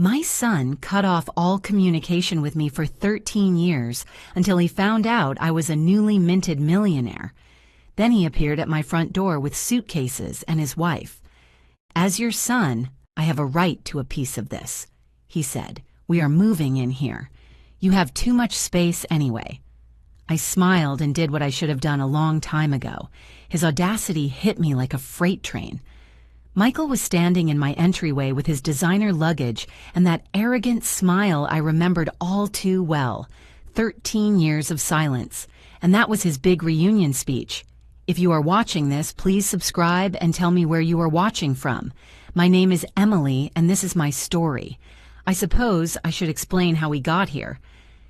My son cut off all communication with me for 13 years until he found out I was a newly minted millionaire. Then he appeared at my front door with suitcases and his wife. "As your son, I have a right to a piece of this," he said. "We are moving in here. You have too much space anyway." I smiled and did what I should have done a long time ago. His audacity hit me like a freight train. Michael was standing in my entryway with his designer luggage and that arrogant smile I remembered all too well. 13 years of silence. And that was his big reunion speech. If you are watching this, please subscribe and tell me where you are watching from. My name is Emily, and this is my story. I suppose I should explain how we got here.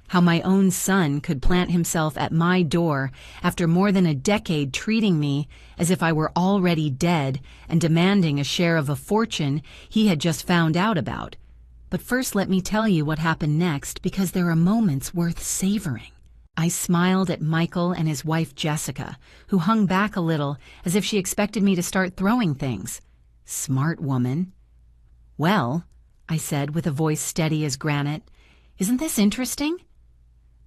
How my own son could plant himself at my door after more than a decade treating me as if I were already dead and demanding a share of a fortune he had just found out about. But first let me tell you what happened next, because there are moments worth savoring. I smiled at Michael and his wife Jessica, who hung back a little as if she expected me to start throwing things. Smart woman. "Well," I said with a voice steady as granite, "isn't this interesting?"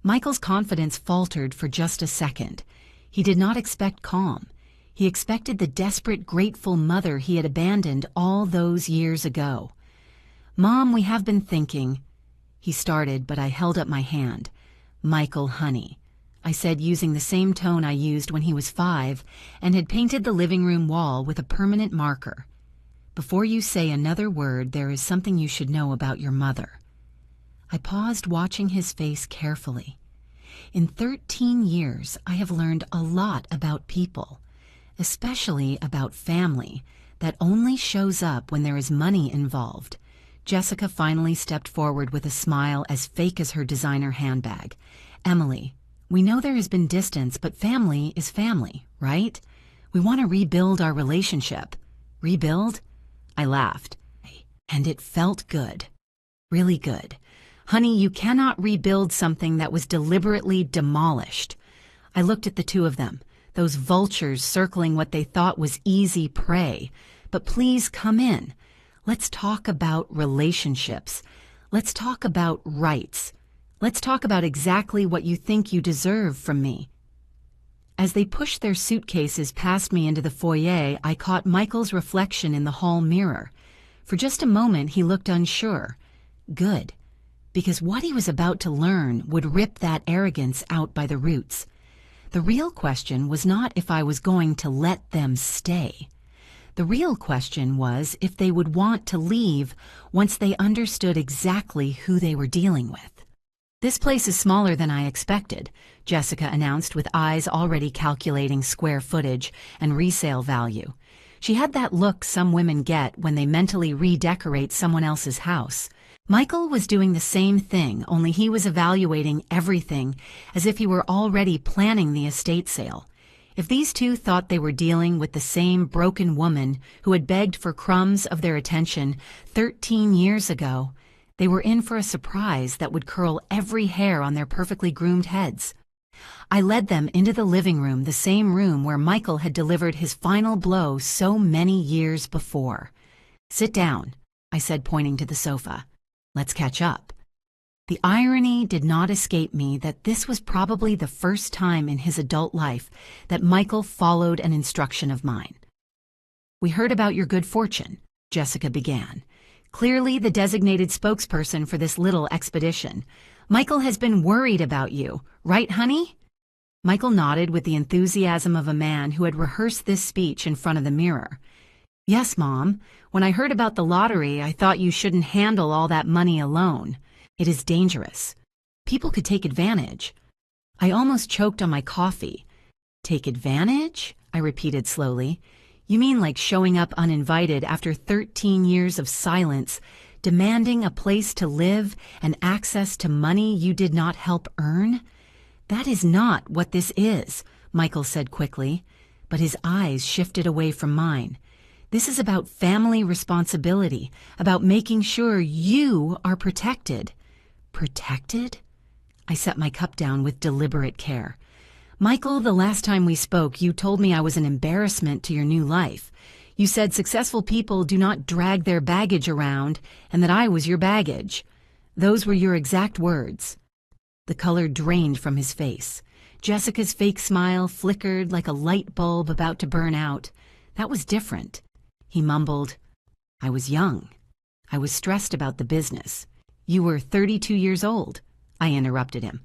Michael's confidence faltered for just a second. He did not expect calm. He expected the desperate, grateful mother he had abandoned all those years ago. "Mom, we have been thinking," he started, but I held up my hand. "Michael, honey," I said, using the same tone I used when he was 5 and had painted the living room wall with a permanent marker. "Before you say another word, there is something you should know about your mother." I paused, watching his face carefully. In 13 years, I have learned a lot about people, especially about family, that only shows up when there is money involved. Jessica finally stepped forward with a smile as fake as her designer handbag. "Emily, we know there has been distance, but family is family, right? We want to rebuild our relationship." "Rebuild?" I laughed. And it felt good. Really good. "Honey, you cannot rebuild something that was deliberately demolished." I looked at the two of them, those vultures circling what they thought was easy prey. "But please come in. Let's talk about relationships. Let's talk about rights. Let's talk about exactly what you think you deserve from me." As they pushed their suitcases past me into the foyer, I caught Michael's reflection in the hall mirror. For just a moment, he looked unsure. Good. Because what he was about to learn would rip that arrogance out by the roots. The real question was not if I was going to let them stay. The real question was if they would want to leave once they understood exactly who they were dealing with. "This place is smaller than I expected," Jessica announced with eyes already calculating square footage and resale value. She had that look some women get when they mentally redecorate someone else's house. Michael was doing the same thing, only he was evaluating everything as if he were already planning the estate sale. If these two thought they were dealing with the same broken woman who had begged for crumbs of their attention 13 years ago, they were in for a surprise that would curl every hair on their perfectly groomed heads. I led them into the living room, the same room where Michael had delivered his final blow so many years before. "Sit down," I said, pointing to the sofa. "Let's catch up." The irony did not escape me that this was probably the first time in his adult life that Michael followed an instruction of mine. "We heard about your good fortune," Jessica began, clearly the designated spokesperson for this little expedition. "Michael has been worried about you, right, honey?" Michael nodded with the enthusiasm of a man who had rehearsed this speech in front of the mirror. "Yes, Mom. When I heard about the lottery, I thought you shouldn't handle all that money alone. It is dangerous. People could take advantage." I almost choked on my coffee. "Take advantage?" I repeated slowly. "You mean like showing up uninvited after 13 years of silence, demanding a place to live and access to money you did not help earn?" "That is not what this is," Michael said quickly, but his eyes shifted away from mine. "This is about family responsibility, about making sure you are protected." "Protected?" I set my cup down with deliberate care. "Michael, the last time we spoke, you told me I was an embarrassment to your new life. You said successful people do not drag their baggage around and that I was your baggage. Those were your exact words. The color drained from his face. Jessica's fake smile flickered like a light bulb about to burn out. That was different. He mumbled, I was young. I was stressed about the business. You were 32 years old, I interrupted him.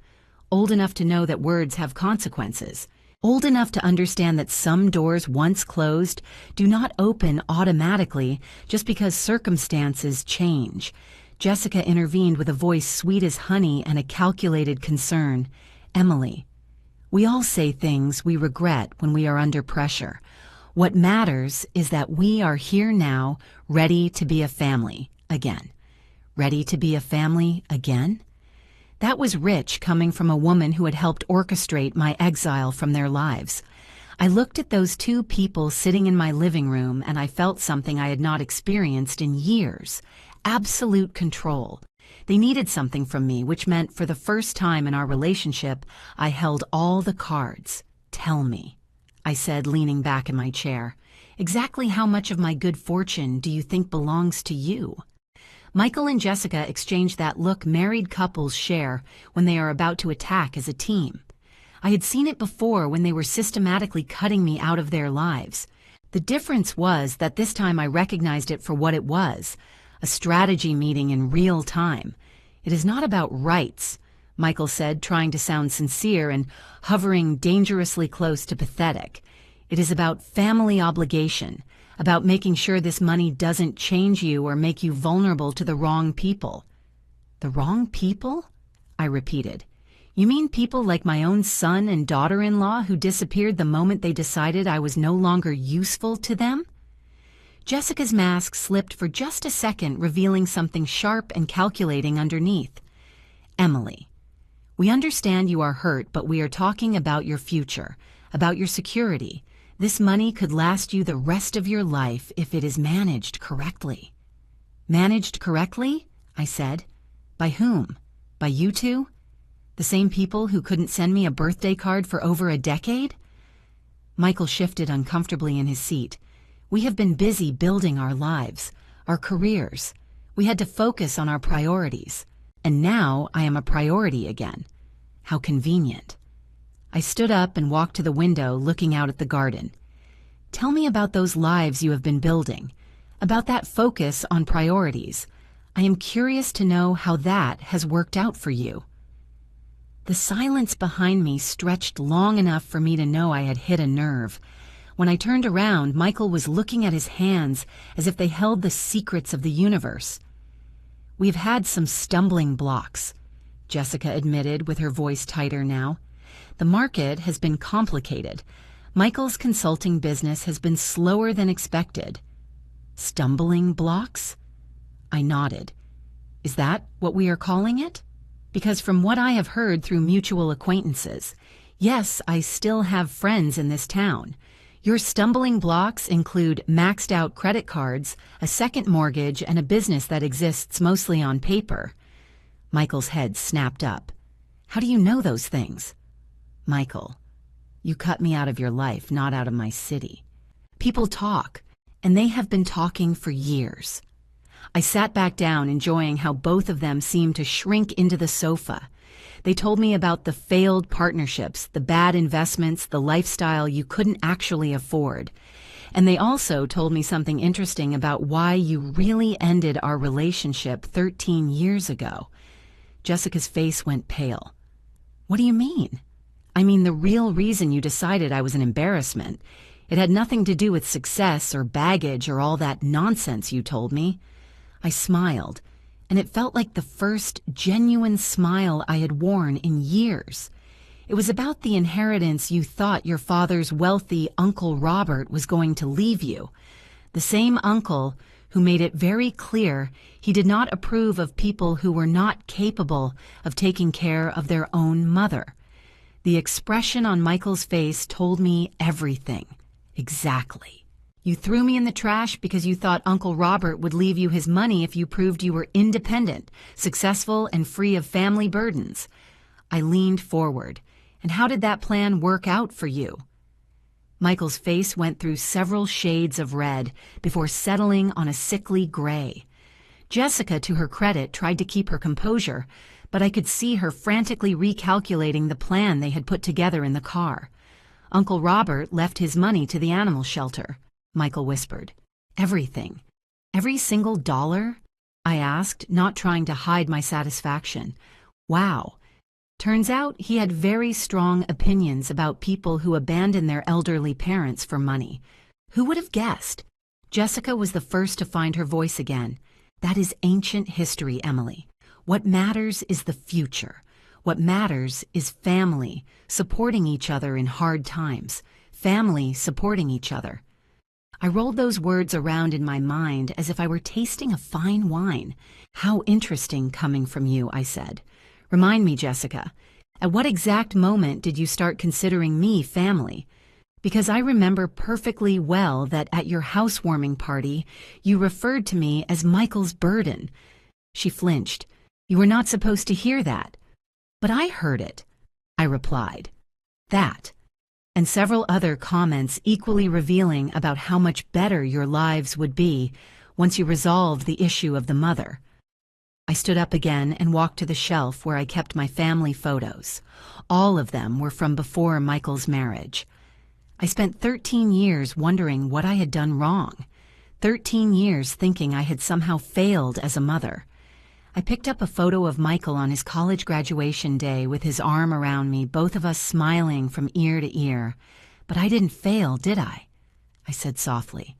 Old enough to know that words have consequences. Old enough to understand that some doors once closed do not open automatically just because circumstances change. Jessica intervened with a voice sweet as honey and a calculated concern. Emily, we all say things we regret when we are under pressure. What matters is that we are here now, ready to be a family again. Ready to be a family again? That was rich coming from a woman who had helped orchestrate my exile from their lives. I looked at those two people sitting in my living room and I felt something I had not experienced in years. Absolute control. They needed something from me, which meant for the first time in our relationship, I held all the cards. Tell me, I said, leaning back in my chair. Exactly how much of my good fortune do you think belongs to you? Michael and Jessica exchange that look married couples share when they are about to attack as a team. I had seen it before when they were systematically cutting me out of their lives. The difference was that this time I recognized it for what it was, a strategy meeting in real time. It is not about rights, Michael said, trying to sound sincere and hovering dangerously close to pathetic. It is about family obligation, about making sure this money doesn't change you or make you vulnerable to the wrong people. The wrong people? I repeated. You mean people like my own son and daughter-in-law who disappeared the moment they decided I was no longer useful to them? Jessica's mask slipped for just a second, revealing something sharp and calculating underneath. Emily, we understand you are hurt, but we are talking about your future, about your security. This money could last you the rest of your life if it is managed correctly. Managed correctly? I said. By whom? By you two? The same people who couldn't send me a birthday card for over a decade? Michael shifted uncomfortably in his seat. We have been busy building our lives, our careers. We had to focus on our priorities. And now I am a priority again. How convenient. I stood up and walked to the window, looking out at the garden. Tell me about those lives you have been building, about that focus on priorities. I am curious to know how that has worked out for you. The silence behind me stretched long enough for me to know I had hit a nerve. When I turned around, Michael was looking at his hands as if they held the secrets of the universe. We've had some stumbling blocks, Jessica admitted with her voice tighter now. The market has been complicated. Michael's consulting business has been slower than expected. Stumbling blocks? I nodded. Is that what we are calling it? Because from what I have heard through mutual acquaintances, yes, I still have friends in this town. Your stumbling blocks include maxed out credit cards, a second mortgage, and a business that exists mostly on paper. Michael's head snapped up. How do you know those things? Michael, you cut me out of your life, not out of my city. People talk, and they have been talking for years. I sat back down, enjoying how both of them seemed to shrink into the sofa. They told me about the failed partnerships, the bad investments, the lifestyle you couldn't actually afford. And they also told me something interesting about why you really ended our relationship 13 years ago. Jessica's face went pale. What do you mean? I mean the real reason you decided I was an embarrassment. It had nothing to do with success or baggage or all that nonsense you told me. I smiled, and it felt like the first genuine smile I had worn in years. It was about the inheritance you thought your father's wealthy Uncle Robert was going to leave you. The same uncle who made it very clear he did not approve of people who were not capable of taking care of their own mother. The expression on Michael's face told me everything. Exactly. You threw me in the trash because you thought Uncle Robert would leave you his money if you proved you were independent, successful, and free of family burdens. I leaned forward. And how did that plan work out for you? Michael's face went through several shades of red before settling on a sickly gray. Jessica, to her credit, tried to keep her composure, but I could see her frantically recalculating the plan they had put together in the car. Uncle Robert left his money to the animal shelter, Michael whispered. Everything. Every single dollar? I asked, not trying to hide my satisfaction. Wow. Turns out he had very strong opinions about people who abandon their elderly parents for money. Who would have guessed? Jessica was the first to find her voice again. That is ancient history, Emily. What matters is the future. What matters is family, supporting each other in hard times. Family supporting each other. I rolled those words around in my mind as if I were tasting a fine wine. How interesting coming from you, I said. Remind me, Jessica, at what exact moment did you start considering me family? Because I remember perfectly well that at your housewarming party, you referred to me as Michael's burden. She flinched. You were not supposed to hear that. But I heard it, I replied. That, and several other comments equally revealing about how much better your lives would be once you resolved the issue of the mother. I stood up again and walked to the shelf where I kept my family photos. All of them were from before Michael's marriage. I spent 13 years wondering what I had done wrong. 13 years thinking I had somehow failed as a mother. I picked up a photo of Michael on his college graduation day with his arm around me, both of us smiling from ear to ear. But I didn't fail, did I? I said softly.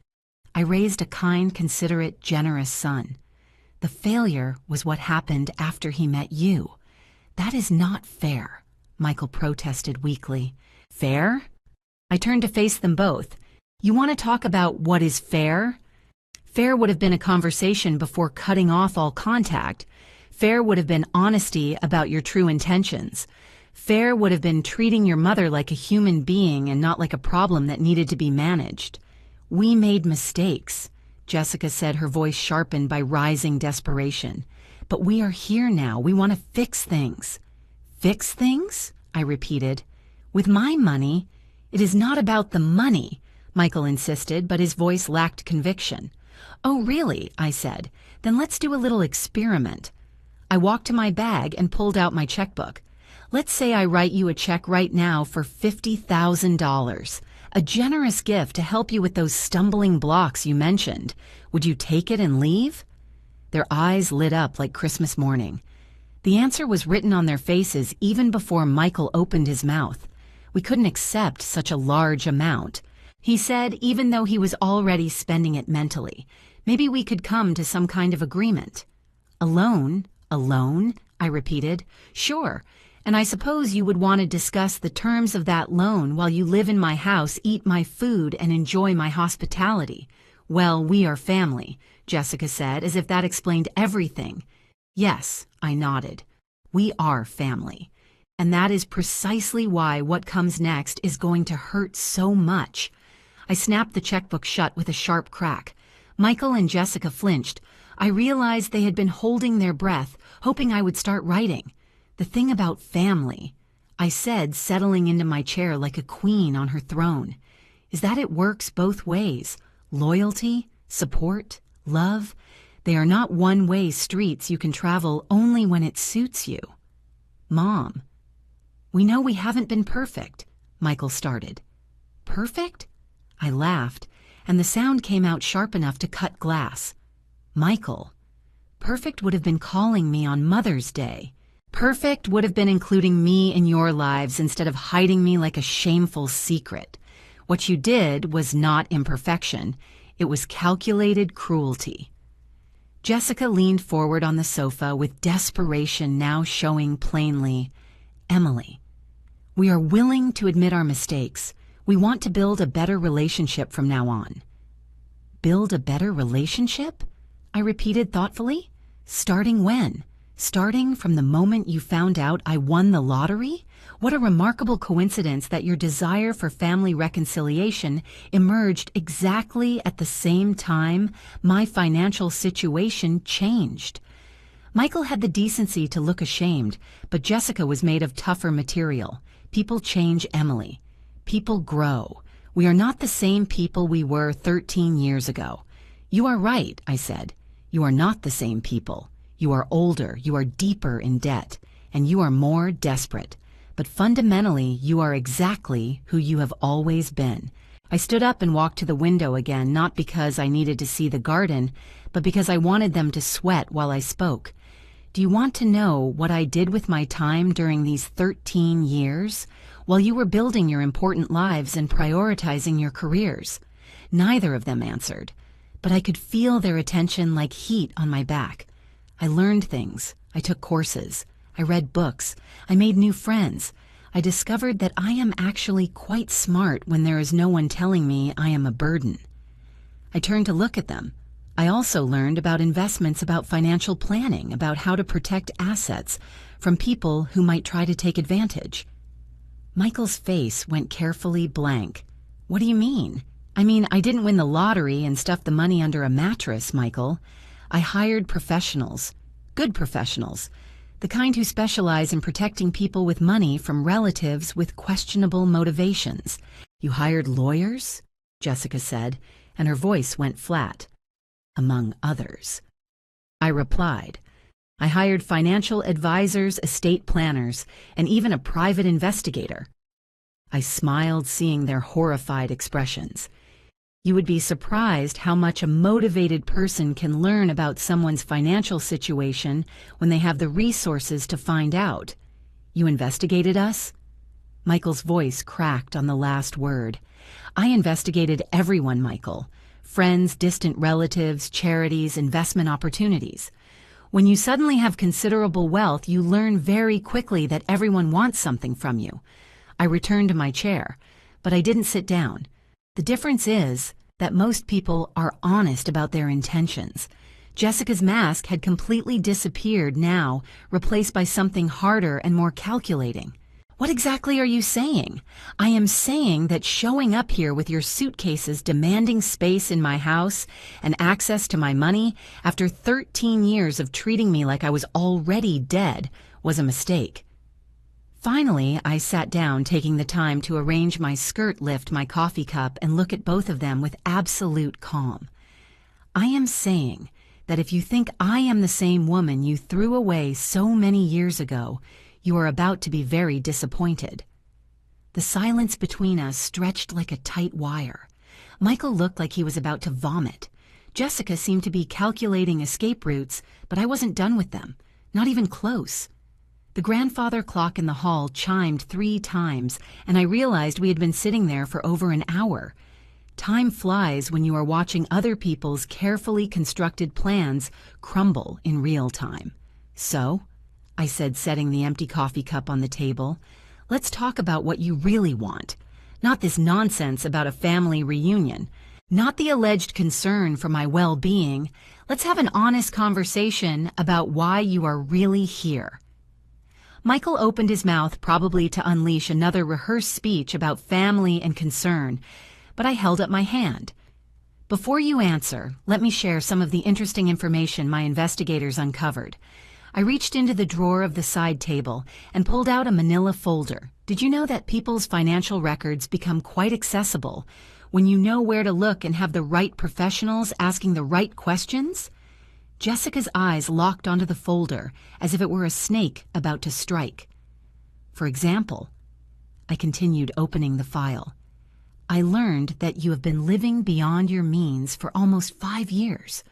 I raised a kind, considerate, generous son. The failure was what happened after he met you. That is not fair, Michael protested weakly. Fair? I turned to face them both. You want to talk about what is fair? Fair would have been a conversation before cutting off all contact. Fair would have been honesty about your true intentions. Fair would have been treating your mother like a human being and not like a problem that needed to be managed. We made mistakes, Jessica said, her voice sharpened by rising desperation. But we are here now. We want to fix things. Fix things? I repeated. With my money? It is not about the money, Michael insisted, but his voice lacked conviction. Oh, really? I said. Then let's do a little experiment. I walked to my bag and pulled out my checkbook. Let's say I write you a check right now for $50,000. A generous gift to help you with those stumbling blocks you mentioned. Would you take it and leave? Their eyes lit up like Christmas morning. The answer was written on their faces even before Michael opened his mouth. We couldn't accept such a large amount. He said, even though he was already spending it mentally, maybe we could come to some kind of agreement. A loan? A loan? I repeated. Sure. And I suppose you would want to discuss the terms of that loan while you live in my house, eat my food, and enjoy my hospitality. Well, we are family, Jessica said, as if that explained everything. Yes, I nodded. We are family. And that is precisely why what comes next is going to hurt so much. I snapped the checkbook shut with a sharp crack. Michael and Jessica flinched. I realized they had been holding their breath, hoping I would start writing. The thing about family, I said, settling into my chair like a queen on her throne, is that it works both ways. Loyalty, support, love, they are not one-way streets you can travel only when it suits you. Mom, we know we haven't been perfect, Michael started. Perfect? I laughed, and the sound came out sharp enough to cut glass. Michael, perfect would have been calling me on Mother's Day. Perfect would have been including me in your lives instead of hiding me like a shameful secret. What you did was not imperfection. It was calculated cruelty. Jessica leaned forward on the sofa with desperation now showing plainly. Emily, we are willing to admit our mistakes. We want to build a better relationship from now on. Build a better relationship? I repeated thoughtfully. Starting when? Starting from the moment you found out I won the lottery? What a remarkable coincidence that your desire for family reconciliation emerged exactly at the same time my financial situation changed. Michael had the decency to look ashamed, but Jessica was made of tougher material. People change, Emily. People grow. We are not the same people we were 13 years ago. You are right, I said. You are not the same people. You are older, you are deeper in debt, and you are more desperate. But fundamentally, you are exactly who you have always been. I stood up and walked to the window again, not because I needed to see the garden, but because I wanted them to sweat while I spoke. Do you want to know what I did with my time during these 13 years, while you were building your important lives and prioritizing your careers? Neither of them answered, but I could feel their attention like heat on my back. I learned things. I took courses. I read books. I made new friends. I discovered that I am actually quite smart when there is no one telling me I am a burden. I turned to look at them. I also learned about investments, about financial planning, about how to protect assets from people who might try to take advantage. Michael's face went carefully blank. What do you mean? I mean, I didn't win the lottery and stuff the money under a mattress, Michael. I hired professionals, good professionals, the kind who specialize in protecting people with money from relatives with questionable motivations. You hired lawyers? Jessica said, and her voice went flat. Among others. I replied, I hired financial advisors, estate planners, and even a private investigator. I smiled, seeing their horrified expressions. You would be surprised how much a motivated person can learn about someone's financial situation when they have the resources to find out. You investigated us? Michael's voice cracked on the last word. I investigated everyone, Michael. Friends, distant relatives, charities, investment opportunities. When you suddenly have considerable wealth, you learn very quickly that everyone wants something from you. I returned to my chair, but I didn't sit down. The difference is that most people are honest about their intentions. Jessica's mask had completely disappeared now, replaced by something harder and more calculating. What exactly are you saying? I am saying that showing up here with your suitcases demanding space in my house and access to my money after 13 years of treating me like I was already dead was a mistake. Finally, I sat down, taking the time to arrange my skirt, lift my coffee cup, and look at both of them with absolute calm. I am saying that if you think I am the same woman you threw away so many years ago, you are about to be very disappointed. The silence between us stretched like a tight wire. Michael looked like he was about to vomit. Jessica seemed to be calculating escape routes, but I wasn't done with them, not even close. The grandfather clock in the hall chimed 3 times, and I realized we had been sitting there for over an hour. Time flies when you are watching other people's carefully constructed plans crumble in real time. So, I said, setting the empty coffee cup on the table, let's talk about what you really want. Not this nonsense about a family reunion. Not the alleged concern for my well-being. Let's have an honest conversation about why you are really here. Michael opened his mouth, probably to unleash another rehearsed speech about family and concern, but I held up my hand. Before you answer, let me share some of the interesting information my investigators uncovered. I reached into the drawer of the side table and pulled out a manila folder. Did you know that people's financial records become quite accessible when you know where to look and have the right professionals asking the right questions? Jessica's eyes locked onto the folder as if it were a snake about to strike. For example, I continued opening the file. I learned that you have been living beyond your means for almost 5 years.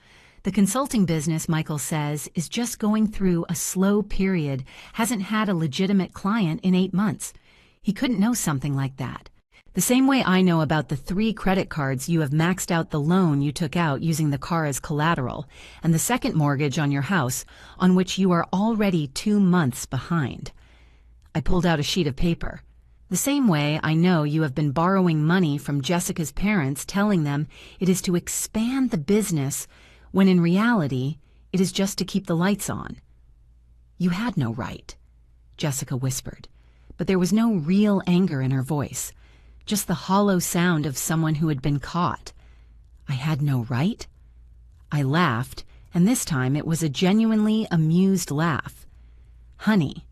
The consulting business, Michael says, is just going through a slow period, hasn't had a legitimate client in 8 months. He couldn't know something like that. The same way I know about the 3 credit cards you have maxed out the loan you took out using the car as collateral, and the second mortgage on your house, on which you are already 2 months behind. I pulled out a sheet of paper. The same way I know you have been borrowing money from Jessica's parents, telling them it is to expand the business, when in reality, it is just to keep the lights on. You had no right, Jessica whispered, but there was no real anger in her voice. Just the hollow sound of someone who had been caught. I had no right? I laughed, and this time it was a genuinely amused laugh. Honey,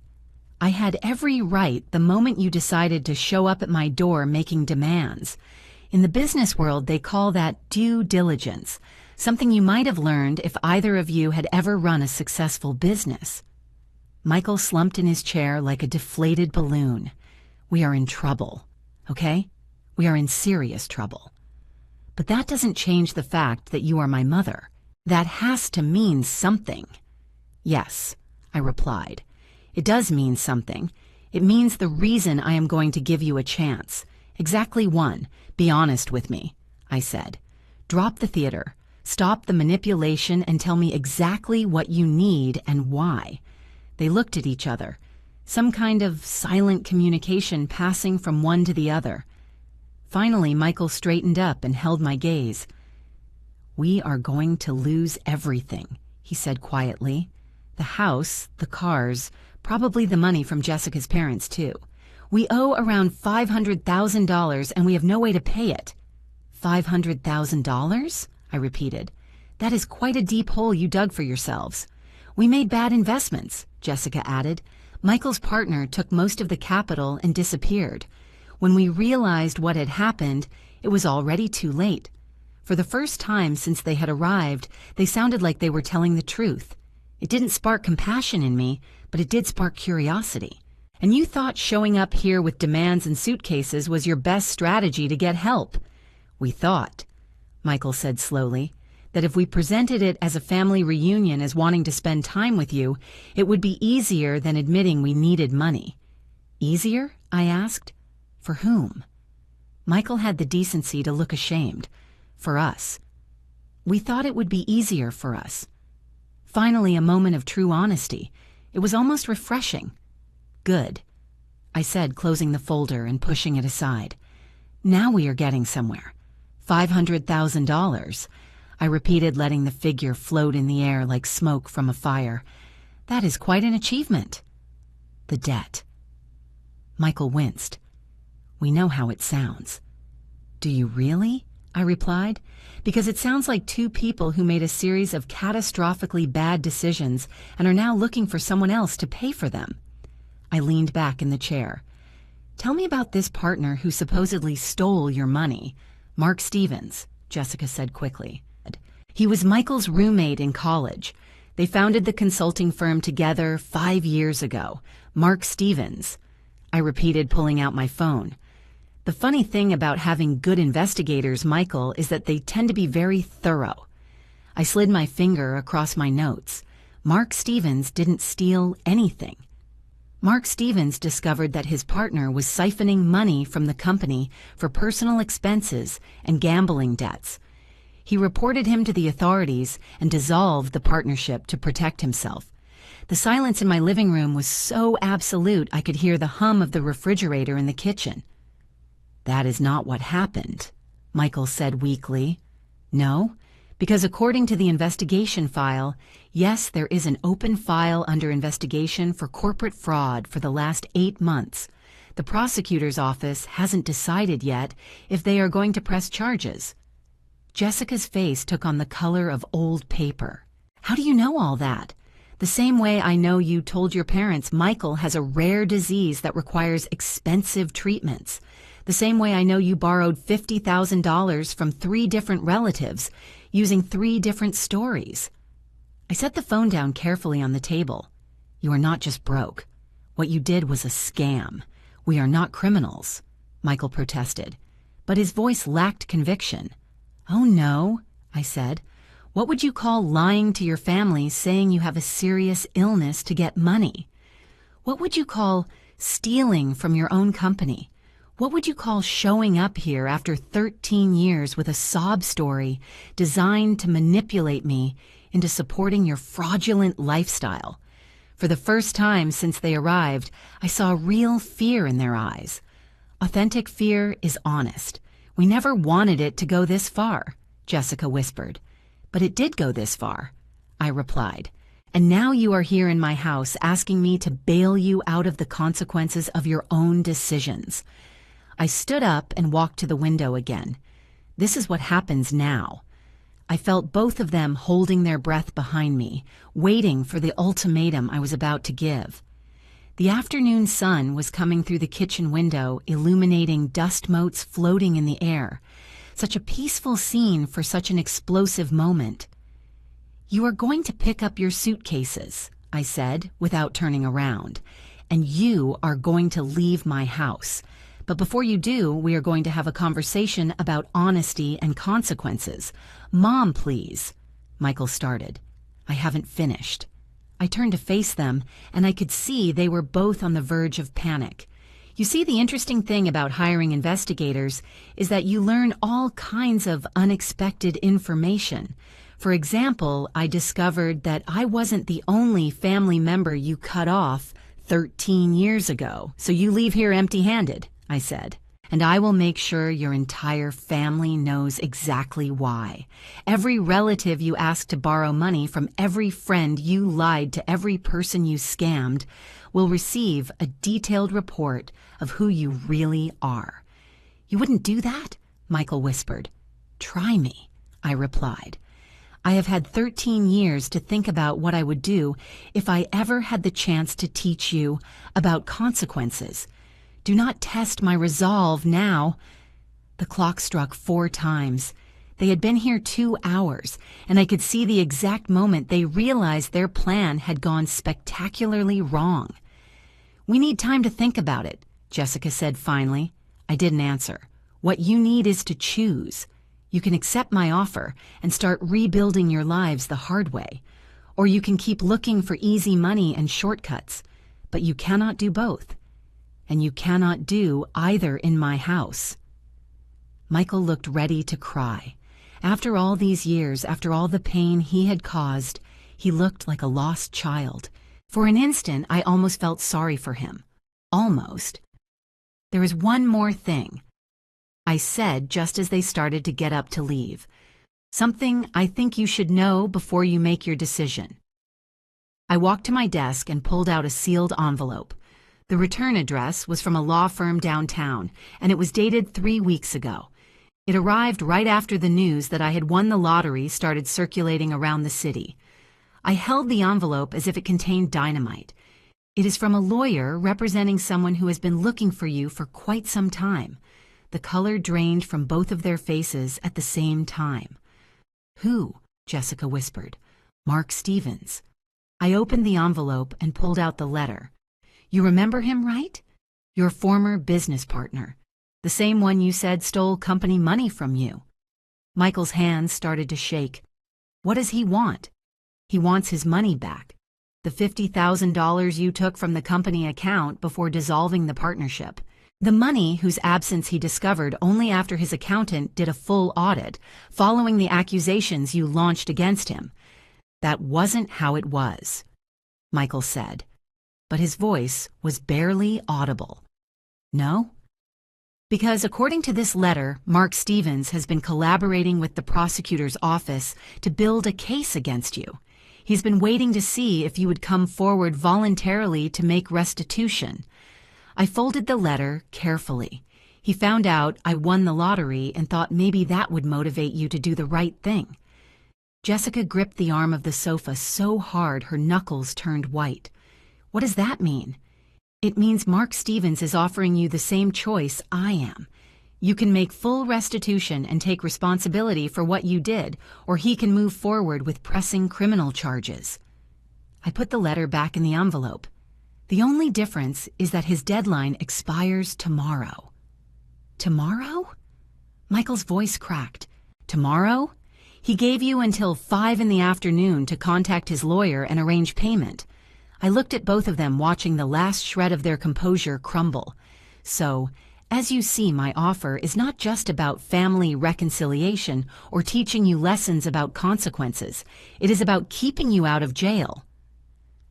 I had every right the moment you decided to show up at my door making demands. In the business world, they call that due diligence, something you might have learned if either of you had ever run a successful business. Michael slumped in his chair like a deflated balloon. We are in trouble, okay? We are in serious trouble. But that doesn't change the fact that you are my mother. That has to mean something. Yes, I replied. It does mean something. It means the reason I am going to give you a chance. Exactly one. Be honest with me, I said. Drop the theater. Stop the manipulation and tell me exactly what you need and why. They looked at each other, some kind of silent communication passing from one to the other. Finally, Michael straightened up and held my gaze. We are going to lose everything, he said quietly. The house, the cars, probably the money from Jessica's parents, too. We owe around $500,000 and we have no way to pay it. $500,000? I repeated. That is quite a deep hole you dug for yourselves. We made bad investments, Jessica added. Michael's partner took most of the capital and disappeared. When we realized what had happened, it was already too late. For the first time since they had arrived, they sounded like they were telling the truth. It didn't spark compassion in me, but it did spark curiosity. And you thought showing up here with demands and suitcases was your best strategy to get help. We thought, Michael said slowly, that if we presented it as a family reunion as wanting to spend time with you, it would be easier than admitting we needed money. Easier? I asked. For whom? Michael had the decency to look ashamed. For us. We thought it would be easier for us. Finally, a moment of true honesty. It was almost refreshing. Good, I said, closing the folder and pushing it aside. Now we are getting somewhere. $500,000. I repeated, letting the figure float in the air like smoke from a fire. That is quite an achievement. The debt. Michael winced. We know how it sounds. Do you really? I replied, because it sounds like two people who made a series of catastrophically bad decisions and are now looking for someone else to pay for them. I leaned back in the chair. Tell me about this partner who supposedly stole your money. Mark Stevens, Jessica said quickly. He was Michael's roommate in college. They founded the consulting firm together 5 years ago. Mark Stevens. I repeated, pulling out my phone. The funny thing about having good investigators, Michael, is that they tend to be very thorough. I slid my finger across my notes. Mark Stevens didn't steal anything. Mark Stevens discovered that his partner was siphoning money from the company for personal expenses and gambling debts. He reported him to the authorities and dissolved the partnership to protect himself. The silence in my living room was so absolute I could hear the hum of the refrigerator in the kitchen. That is not what happened, Michael said weakly. No, because according to the investigation file, yes, there is an open file under investigation for corporate fraud for the last 8 months. The prosecutor's office hasn't decided yet if they are going to press charges. Jessica's face took on the color of old paper. How do you know all that? The same way I know you told your parents Michael has a rare disease that requires expensive treatments. The same way I know you borrowed $50,000 from 3 different relatives, using 3 different stories. I set the phone down carefully on the table. You are not just broke. What you did was a scam. We are not criminals, Michael protested. But his voice lacked conviction. Oh no, I said. What would you call lying to your family saying you have a serious illness to get money? What would you call stealing from your own company? What would you call showing up here after 13 years with a sob story designed to manipulate me into supporting your fraudulent lifestyle? For the first time since they arrived, I saw real fear in their eyes. Authentic fear is honest. We never wanted it to go this far, Jessica whispered. But it did go this far, I replied. And now you are here in my house asking me to bail you out of the consequences of your own decisions. I stood up and walked to the window again. This is what happens now. I felt both of them holding their breath behind me, waiting for the ultimatum I was about to give. The afternoon sun was coming through the kitchen window, illuminating dust motes floating in the air. Such a peaceful scene for such an explosive moment. "You are going to pick up your suitcases," I said, without turning around, "and you are going to leave my house. But before you do, we are going to have a conversation about honesty and consequences. Mom, please." Michael started. I haven't finished. I turned to face them, and I could see they were both on the verge of panic. You see, the interesting thing about hiring investigators is that you learn all kinds of unexpected information. For example, I discovered that I wasn't the only family member you cut off 13 years ago, so you leave here empty-handed, I said. "And I will make sure your entire family knows exactly why. Every relative you asked to borrow money from, every friend you lied to, every person you scammed, will receive a detailed report of who you really are." "You wouldn't do that?" Michael whispered. "Try me," I replied. "I have had 13 years to think about what I would do if I ever had the chance to teach you about consequences. Do not test my resolve now." The clock struck 4 times. They had been here 2 hours, and I could see the exact moment they realized their plan had gone spectacularly wrong. "We need time to think about it," Jessica said finally. I didn't answer. "What you need is to choose. You can accept my offer and start rebuilding your lives the hard way, or you can keep looking for easy money and shortcuts, but you cannot do both. And you cannot do either in my house." Michael looked ready to cry. After all these years, after all the pain he had caused, he looked like a lost child. For an instant, I almost felt sorry for him. Almost. "There is one more thing," I said just as they started to get up to leave. "Something I think you should know before you make your decision." I walked to my desk and pulled out a sealed envelope. The return address was from a law firm downtown, and it was dated 3 weeks ago. It arrived right after the news that I had won the lottery started circulating around the city. I held the envelope as if it contained dynamite. "It is from a lawyer representing someone who has been looking for you for quite some time." The color drained from both of their faces at the same time. "Who?" Jessica whispered. "Mark Stevens." I opened the envelope and pulled out the letter. "You remember him, right? Your former business partner. The same one you said stole company money from you." Michael's hands started to shake. "What does he want?" "He wants his money back. The $50,000 you took from the company account before dissolving the partnership. The money whose absence he discovered only after his accountant did a full audit, following the accusations you launched against him." "That wasn't how it was," Michael said, but his voice was barely audible. "No?" "Because according to this letter, Mark Stevens has been collaborating with the prosecutor's office to build a case against you. He's been waiting to see if you would come forward voluntarily to make restitution." I folded the letter carefully. "He found out I won the lottery and thought maybe that would motivate you to do the right thing." Jessica gripped the arm of the sofa so hard her knuckles turned white. "What does that mean?" "It means Mark Stevens is offering you the same choice I am. You can make full restitution and take responsibility for what you did, or he can move forward with pressing criminal charges." I put the letter back in the envelope. "The only difference is that his deadline expires tomorrow." "Tomorrow?" Michael's voice cracked. "Tomorrow? He gave you until 5 in the afternoon to contact his lawyer and arrange payment." I looked at both of them, watching the last shred of their composure crumble. "So, as you see, my offer is not just about family reconciliation or teaching you lessons about consequences. It is about keeping you out of jail."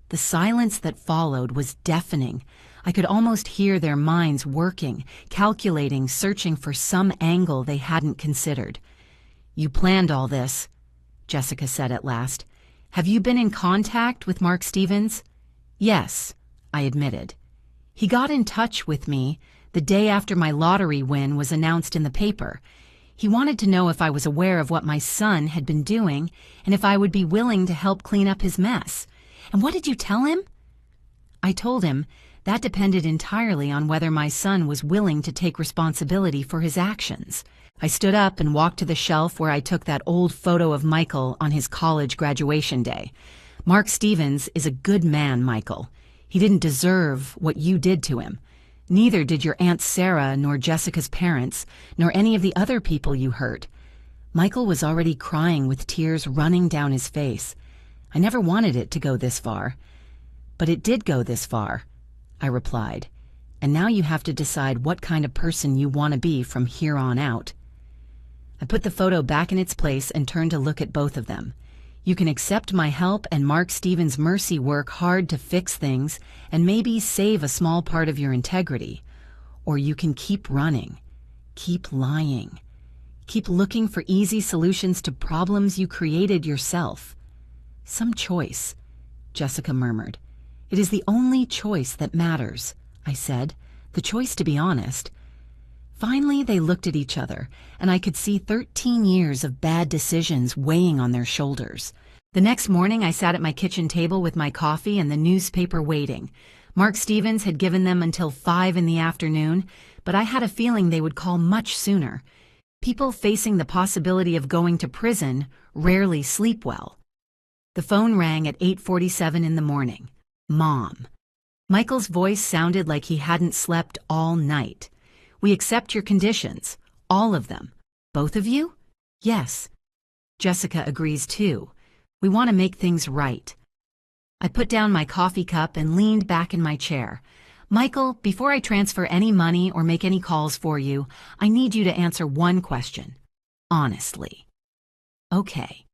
The silence that followed was deafening. I could almost hear their minds working, calculating, searching for some angle they hadn't considered. "You planned all this," Jessica said at last. "Have you been in contact with Mark Stevens?" "Yes," I admitted. "He got in touch with me the day after my lottery win was announced in the paper. He wanted to know if I was aware of what my son had been doing and if I would be willing to help clean up his mess." "And what did you tell him?" "I told him That depended entirely on whether my son was willing to take responsibility for his actions. I stood up and walked to the shelf where I took that old photo of Michael on his college graduation day. Mark Stevens is a good man, Michael. He didn't deserve what you did to him. Neither did your Aunt Sarah, nor Jessica's parents, nor any of the other people you hurt. Michael was already crying with tears running down his face. I never wanted it to go this far. But it did go this far, I replied. And now you have to decide what kind of person you want to be from here on out. I put the photo back in its place and turned to look at both of them. You can accept my help and Mark Stevens' mercy work hard to fix things and maybe save a small part of your integrity. Or you can keep running, keep lying, keep looking for easy solutions to problems you created yourself. Some choice, Jessica murmured. It is the only choice that matters, I said, the choice to be honest. Finally, they looked at each other, and I could see 13 years of bad decisions weighing on their shoulders. The next morning, I sat at my kitchen table with my coffee and the newspaper waiting. Mark Stevens had given them until 5 in the afternoon, but I had a feeling they would call much sooner. People facing the possibility of going to prison rarely sleep well. The phone rang at 8:47 in the morning. Mom. Michael's voice sounded like he hadn't slept all night. We accept your conditions, all of them. Both of you? Yes. Jessica agrees too. We want to make things right. I put down my coffee cup and leaned back in my chair. Michael, before I transfer any money or make any calls for you, I need you to answer one question. Honestly. Okay.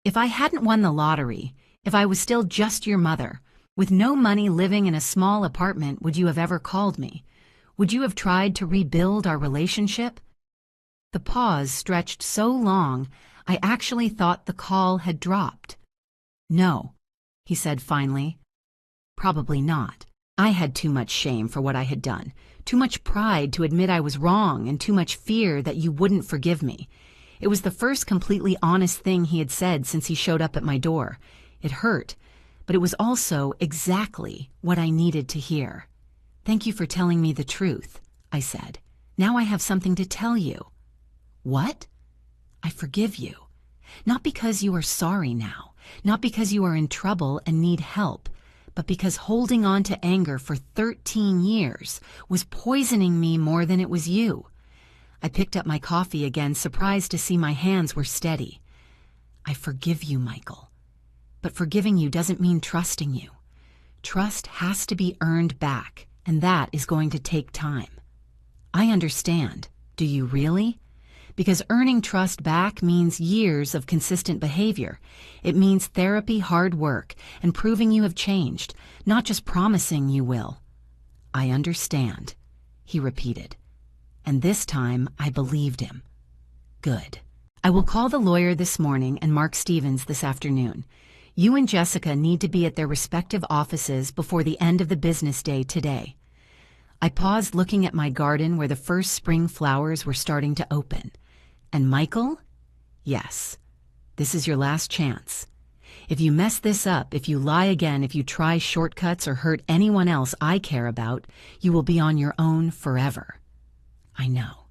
If I hadn't won the lottery, if I was still just your mother, with no money living in a small apartment, would you have ever called me? Would you have tried to rebuild our relationship? The pause stretched so long, I actually thought the call had dropped. No, he said finally. Probably not. I had too much shame for what I had done, too much pride to admit I was wrong, and too much fear that you wouldn't forgive me. It was the first completely honest thing he had said since he showed up at my door. It hurt, but it was also exactly what I needed to hear. Thank you for telling me the truth, I said. Now I have something to tell you. What? I forgive you. Not because you are sorry now, not because you are in trouble and need help, but because holding on to anger for 13 years was poisoning me more than it was you. I picked up my coffee again, surprised to see my hands were steady. I forgive you, Michael. But forgiving you doesn't mean trusting you. Trust has to be earned back, and that is going to take time. I understand. Do you really? Because earning trust back means years of consistent behavior. It means therapy, hard work, and proving you have changed, not just promising you will. I understand, he repeated. And this time I believed him. Good. I will call the lawyer this morning and Mark Stevens this afternoon. You and Jessica need to be at their respective offices before the end of the business day today. I paused looking at my garden where the first spring flowers were starting to open. And Michael? Yes. This is your last chance. If you mess this up, if you lie again, if you try shortcuts or hurt anyone else I care about, you will be on your own forever. I know.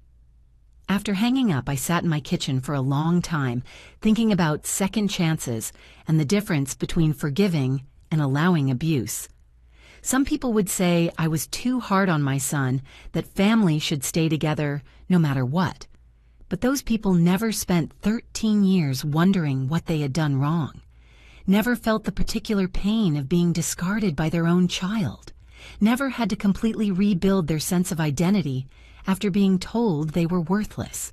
After hanging up, I sat in my kitchen for a long time, thinking about second chances and the difference between forgiving and allowing abuse. Some people would say I was too hard on my son, that family should stay together no matter what. But those people never spent 13 years wondering what they had done wrong, never felt the particular pain of being discarded by their own child, never had to completely rebuild their sense of identity after being told they were worthless.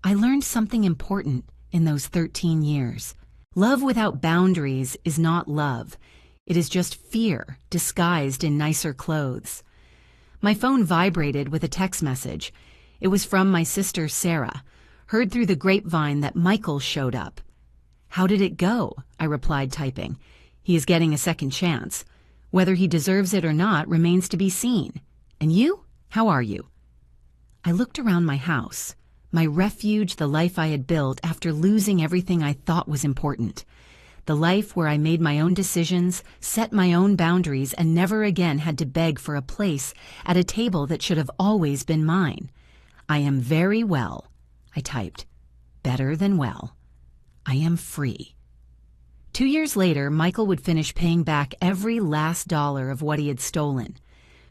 I learned something important in those 13 years. Love without boundaries is not love. It is just fear disguised in nicer clothes. My phone vibrated with a text message. It was from my sister Sarah. Heard through the grapevine that Michael showed up. How did it go? I replied, typing. He is getting a second chance. Whether he deserves it or not remains to be seen. And you? How are you? I looked around my house, my refuge, the life I had built after losing everything I thought was important. The life where I made my own decisions, set my own boundaries, and never again had to beg for a place at a table that should have always been mine. I am very well, I typed. Better than well. I am free. 2 years later, Michael would finish paying back every last dollar of what he had stolen.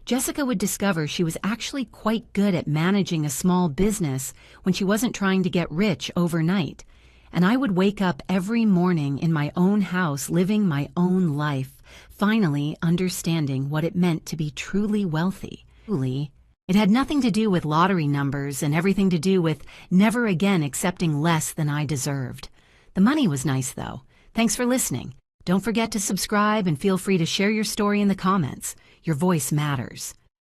Jessica would discover she was actually quite good at managing a small business when she wasn't trying to get rich overnight. And I would wake up every morning in my own house living my own life, finally understanding what it meant to be truly wealthy. It had nothing to do with lottery numbers and everything to do with never again accepting less than I deserved. The money was nice, though. Thanks for listening. Don't forget to subscribe and feel free to share your story in the comments. Your voice matters.